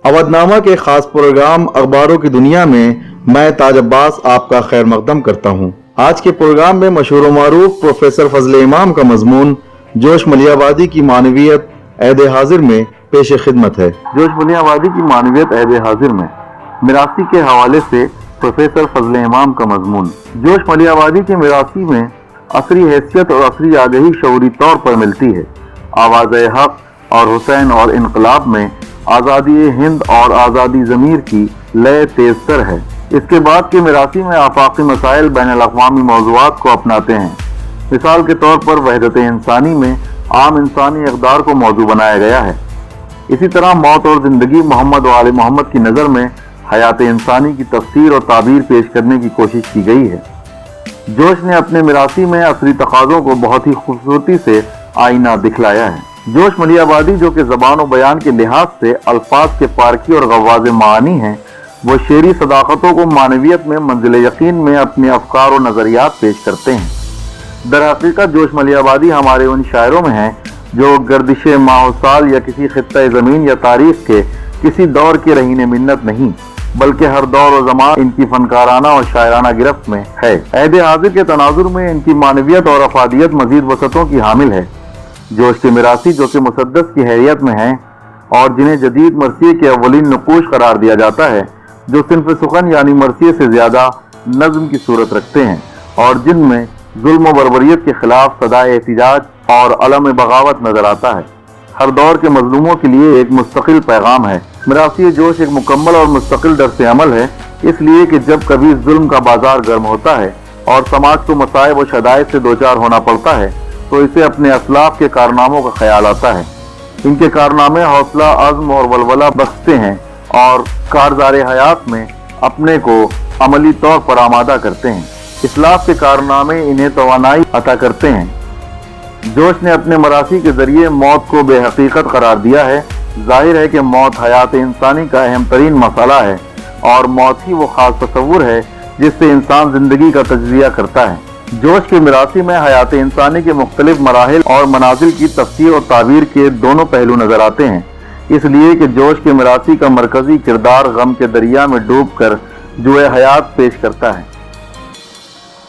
अवधनामा के खास प्रोग्राम अखबारों की दुनिया में मैं ताज अब्बास आपका खैर मकदम करता हूँ। आज के प्रोग्राम में मशहूर व मारूफ प्रोफेसर फजल इमाम का मजमून जोश मलियाबादी की मानवियत अहद हाजिर में पेश खिदमत है। जोश मलियाबादी की मानवियत अहद हाजिर में मिरासी के हवाले से प्रोफेसर फजल इमाम का मजमून। जोश मलियाबादी के मिरासी में असरी हैसियत और असरी आगही शऊरी तौर पर मिलती है। आवाज़ हक और हुसैन और इनकलाब में आज़ादी हिंद और आज़ादी ज़मीर की लय तेज तर है। इसके बाद के मिरासी में आफाकी मसाइल बैनुल अक़वामी मौज़ूआत को अपनाते हैं। मिसाल के तौर पर वहदत इंसानी में आम इंसानी इक़दार को मौजू बनाया गया है। इसी तरह मौत और ज़िंदगी मोहम्मद व आले मोहम्मद की नज़र में हयात इंसानी की तफसीर और ताबीर पेश करने की कोशिश की गई है। जोश ने अपने मिरासी में असरी तकाज़ों को बहुत ही खूबसूरती से आईना दिखलाया है। जोश मलियाबादी जो कि ज़बान व बयान के लिहाज से अल्फाज के पारखी और गवाज़ मानी हैं, वो शेरी सदाकतों को मानवियत में मंजिल यकीन में अपने अफकार और नज़रियात पेश करते हैं। दर हकीकत जोश मलियाबादी हमारे उन शायरों में हैं जो गर्दिश माह साल या किसी खित्ता ज़मीन या तारीख के किसी दौर के रहीने मिन्नत नहीं, बल्कि हर दौर और ज़मान इनकी फनकाराना और शायराना गिरफ्त में है। अहद हाजिर के तनाजुर में इनकी मानवियत और अफादियत मजीद वसतों की हामिल है। जोश के मिरासी जो कि मुसद्दस की हैरियत में हैं और जिन्हें जदीद मरसिए के अव्वलीन नकूश करार दिया जाता है, जो सिन्फ़ सुखन यानी मरसिए से ज़्यादा नज़्म की सूरत रखते हैं और जिनमें जुल्म व बर्बरियत के खिलाफ सदाए एहतिजाज और अलम बगावत नजर आता है। हर दौर के मजलूमों के लिए एक मुस्तकिल पैगाम है। मिरासी जोश एक मुकम्मल और मुस्तकिल दर्स अमल है, इसलिए कि जब कभी जुल्म का बाजार गर्म होता है और समाज को मसाइब व शदायद से दो चार होना पड़ता है तो इसे अपने असलाफ के कारनामों का ख्याल आता है। इनके कारनामे हौसला अज़्म और वलवला बख्शते हैं और कारज़ारे हयात में अपने को अमली तौर पर आमादा करते हैं। इस्लाफ के कारनामे इन्हें तवानाई अता करते हैं। जोश ने अपने मरासी के जरिए मौत को बेहकीकत करार दिया है। जाहिर है कि मौत हयात इंसानी का अहम तरीन मसला है और मौत ही वो खास तस्वुर है जिससे इंसान जिंदगी का तज्जिया करता है। जोश के मिरासी में हयात इंसानी के मुख्तलिफ मराहिल और मनाजिल की तफसीर और ताबीर के दोनों पहलू नजर आते हैं, इसलिए कि जोश के मिरासी का मरकजी किरदार गम के दरिया में डूब कर जुए हयात पेश करता है।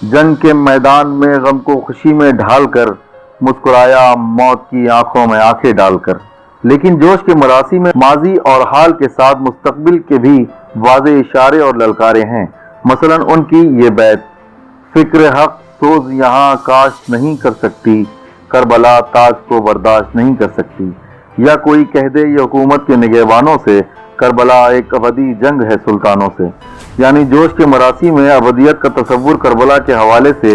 जंग के मैदान में गम को खुशी में ढाल कर मुस्कुराया मौत की आंखों में आंखें डालकर। लेकिन जोश के मरासी में माजी और हाल के साथ मुस्तकबिल के भी वाज़े इशारे और ललकारे हैं। मसलन उनकी ये बैत, फिक्र हक सोज यहाँ काश नहीं कर सकती, करबला ताज को बर्दाश्त नहीं कर सकती, या कोई कह दे ये हुकूमत के निगहबानों से करबला एक अबदी जंग है सुल्तानों से। यानी जोश के मरासी में अबदियत का तस्वुर करबला के हवाले से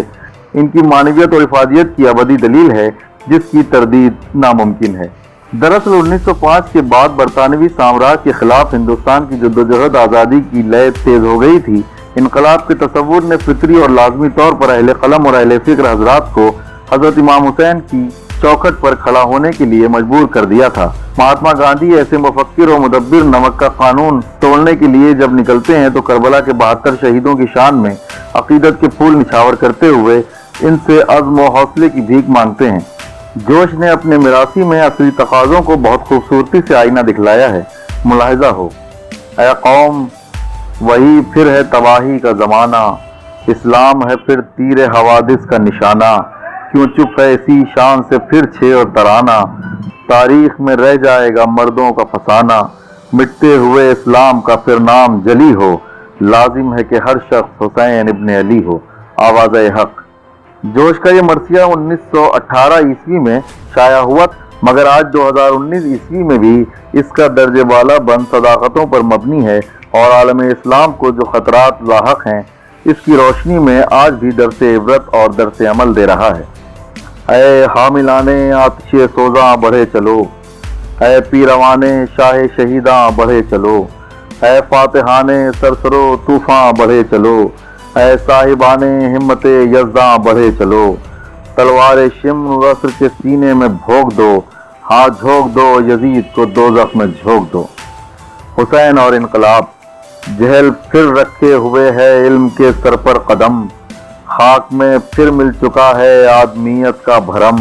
इनकी मानवियत और इफादियत की अबदी दलील है जिसकी तरदीद नामुमकिन है। दरअसल 1905 के बाद बरतानवी साम्राज्य के खिलाफ हिंदुस्तान की जद्दोजहद आज़ादी की लय तेज हो गई थी। इनकलाब के तस्वुर ने फितरी और लाजमी तौर पर अहले कलम और अहले फिक्र हजरात को हजरत इमाम हुसैन की चौखट पर खड़ा होने के लिए मजबूर कर दिया था। महात्मा गांधी ऐसे मुफक्किर और मुदब्बिर नमक का कानून तोड़ने के लिए जब निकलते हैं तो करबला के 72 शहीदों की शान में अकीदत के फूल निछावर करते हुए इनसे अज़्म व हौसले की भीख मांगते हैं। जोश ने अपने मिरासी में असली तकाज़ों को बहुत खूबसूरती से आईना दिखलाया है। मुलाहिज़ा हो, ऐ कौम वही फिर है तबाही का ज़माना, इस्लाम है फिर तीर हवादिस का निशाना, क्यों चुप है इसी शान से फिर छे और तराना, तारीख में रह जाएगा मर्दों का फसाना, मिटते हुए इस्लाम का फिर नाम जली हो, लाजिम है कि हर शख्स हुसैन इब्न अली हो। आवाज़ हक। जोश का ये मरसिया 1918 ईस्वी में शाया हुआ, मगर आज 2019 ईस्वी में भी इसका दर्जे वाला बंद सदाकतों पर मबनी है और आलम इस्लाम को जो खतरात लाहक हैं इसकी रोशनी में आज भी दरस इबरत और दरस अमल दे रहा है। ऐ हामिलाने आतिशे सोजा बढ़े चलो, ऐ पीरवाने शाह शहीदा बढ़े चलो, ऐ फातिहाने सरसरो तूफान बढ़े चलो, ऐ साहिबाने हिम्मते यज़्ज़ा बढ़े चलो, तलवार शिम्र रस्र के सीने में भोग दो, हाथ झोंक दो यजीद को दोज़ख में झोंक दो। हुसैन और इनकलाब। जहल फिर रखे हुए है इल्म के सर पर कदम, खाक में फिर मिल चुका है आदमियत का भरम,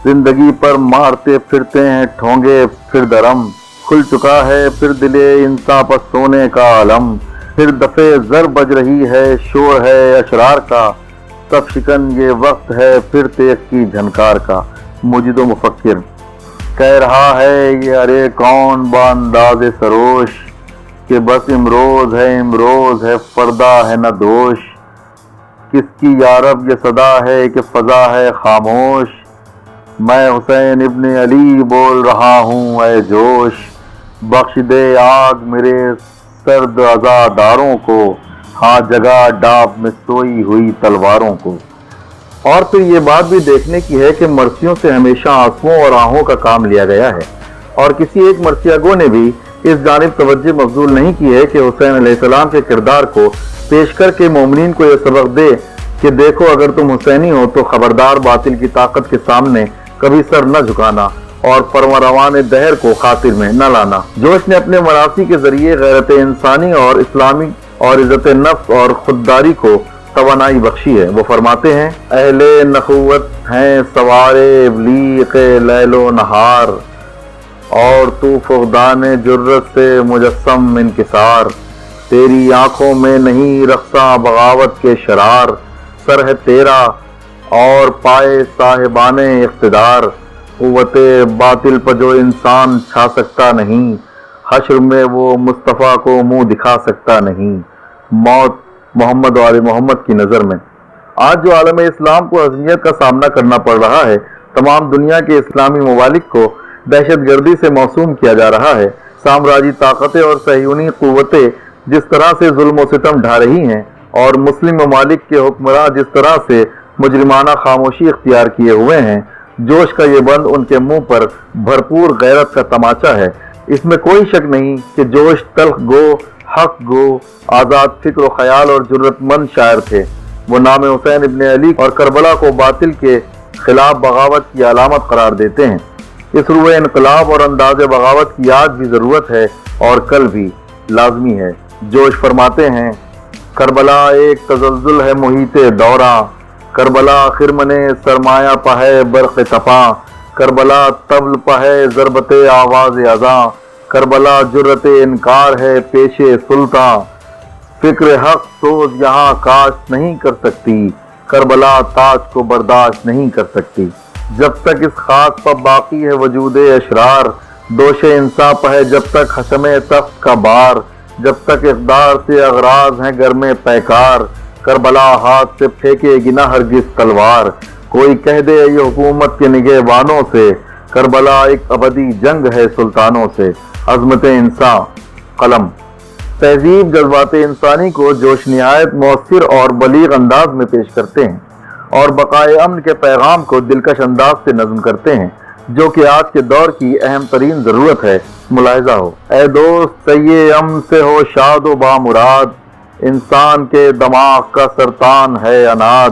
जिंदगी पर मारते फिरते हैं ठोंगे फिर दरम, کھل چکا ہے پھر دل انساں پر سونے کا عالم، پھر دفے زر بج رہی ہے، شور ہے اشرار کا، تب شکن یہ وقت ہے پھر تیغ کی جھنکار کا۔ مجید و مفکر کہہ رہا ہے یہ ارے کون بانداز سروش، کہ بس امروز ہے فردہ ہے نہ دوش، کس کی یارب یہ صدا ہے کہ فضا ہے خاموش، میں حسین ابن علی بول رہا ہوں اے جوش، بخش دے آگ میرے سرد عزاداروں کو، ہاں جگہ ڈاب میں سوئی ہوئی تلواروں کو۔ اور پھر یہ بات بھی دیکھنے کی ہے کہ مرثیوں سے ہمیشہ آنسوؤں اور آہوں کا کام لیا گیا ہے، اور کسی ایک مرثیہ گو نے بھی اس جانب توجہ مبذول نہیں کی ہے کہ حسین علیہ السلام کے کردار کو پیش کر کے مومنین کو یہ سبق دے کہ دیکھو اگر تم حسینی ہو تو خبردار باطل کی طاقت کے سامنے کبھی سر نہ جھکانا اور فرمان روان دہر کو خاطر میں نہ لانا۔ جوش نے اپنے مراثی کے ذریعے غیرت انسانی اور اسلامی اور عزت نفس اور خودداری کو توانائی بخشی ہے۔ وہ فرماتے ہیں اہل نخوت ہیں سوارے ابلیغ لیل و نہار، اور تو فقدان جرت سے مجسم انکسار، تیری آنکھوں میں نہیں رقصاں بغاوت کے شرار، سر ہے تیرا اور پائے صاحبان اقتدار، قوت باطل پر جو انسان چھا سکتا نہیں، حشر میں وہ مصطفیٰ کو منہ دکھا سکتا نہیں۔ موت محمد و آل محمد کی نظر میں آج جو عالم اسلام کو عظمیت کا سامنا کرنا پڑ رہا ہے، تمام دنیا کے اسلامی ممالک کو دہشت گردی سے موسوم کیا جا رہا ہے، سامراجی طاقتیں اور صہیونی قوتیں جس طرح سے ظلم و ستم ڈھا رہی ہیں، اور مسلم ممالک کے حکمراں جس طرح سے مجرمانہ خاموشی اختیار کیے ہوئے ہیں، جوش کا یہ بند ان کے منہ پر بھرپور غیرت کا تماچا ہے۔ اس میں کوئی شک نہیں کہ جوش تلخ گو، حق گو، آزاد فکر و خیال اور جرت مند شاعر تھے۔ وہ نام حسین ابن علی اور کربلا کو باطل کے خلاف بغاوت کی علامت قرار دیتے ہیں۔ اس روح انقلاب اور انداز بغاوت کی آج بھی ضرورت ہے اور کل بھی لازمی ہے۔ جوش فرماتے ہیں کربلا ایک تزلزل ہے محیط دوراں، کربلا خرمن سرمایہ پہے برق تپاں، کربلا طبل پہے ضربت آواز اذاں، کربلا جرت انکار ہے پیش سلطاں، فکر حق سوز یہاں کاشت نہیں کر سکتی، کربلا تاج کو برداشت نہیں کر سکتی۔ جب تک اس خاک پر باقی ہے وجود اشرار، دوش انساں پہ جب تک حشم تخت کا بار، جب تک اقدار سے اغراض ہیں گھر میں پیکار، کربلا ہاتھ سے پھینکے گی نہ ہرگز تلوار، کوئی کہہ دے یہ حکومت کے نگہبانوں سے، کربلا ایک ابدی جنگ ہے سلطانوں سے۔ عظمت انسان قلم تہذیب جذبات انسانی کو جوش نہایت مؤثر اور بلیغ انداز میں پیش کرتے ہیں، اور بقائے امن کے پیغام کو دلکش انداز سے نظم کرتے ہیں، جو کہ آج کے دور کی اہم ترین ضرورت ہے۔ ملاحظہ ہو اے دوست سیے امن سے ہو شاد و بامراد، انسان کے دماغ کا سرطان ہے اناد،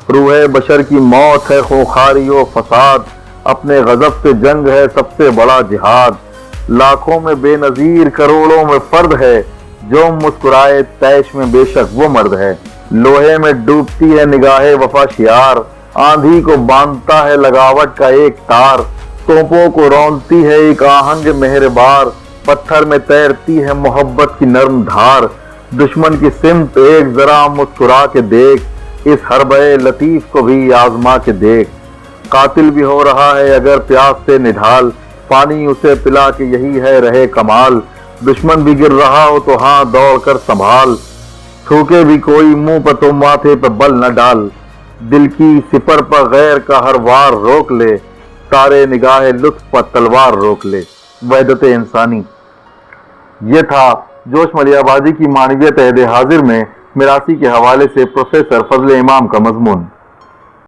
روح بشر کی موت ہے خوخاری و فساد، اپنے غضب سے جنگ ہے سب سے بڑا جہاد، لاکھوں میں بے نظیر کروڑوں میں فرد ہے، جو مسکرائے طیش میں بے شک وہ مرد ہے، لوہے میں ڈوبتی ہے نگاہ وفا شیار، آندھی کو باندھتا ہے لگاوٹ کا ایک تار، توپوں کو رونتی ہے ایک آہنگ مہربار، پتھر میں تیرتی ہے محبت کی نرم دھار، دشمن کی سمت ایک ذرا مسکرا کے دیکھ، اس حربہ لطیف کو بھی آزما کے دیکھ، قاتل بھی ہو رہا ہے اگر پیاس سے نڈھال، پانی اسے پلا کے یہی ہے رہے کمال، دشمن بھی گر رہا ہو تو ہاں دوڑ کر سنبھال، تھوکے بھی کوئی منہ پر تو ماتھے پہ بل نہ ڈال، دل کی سپر پر غیر کا ہر وار روک لے، تارے نگاہ لطف پر تلوار روک لے۔ وحدت انسانی۔ یہ تھا جوش ملیح آبادی کی معنویت عہد حاضر میں میراثی کے حوالے سے پروفیسر فضل امام کا مضمون۔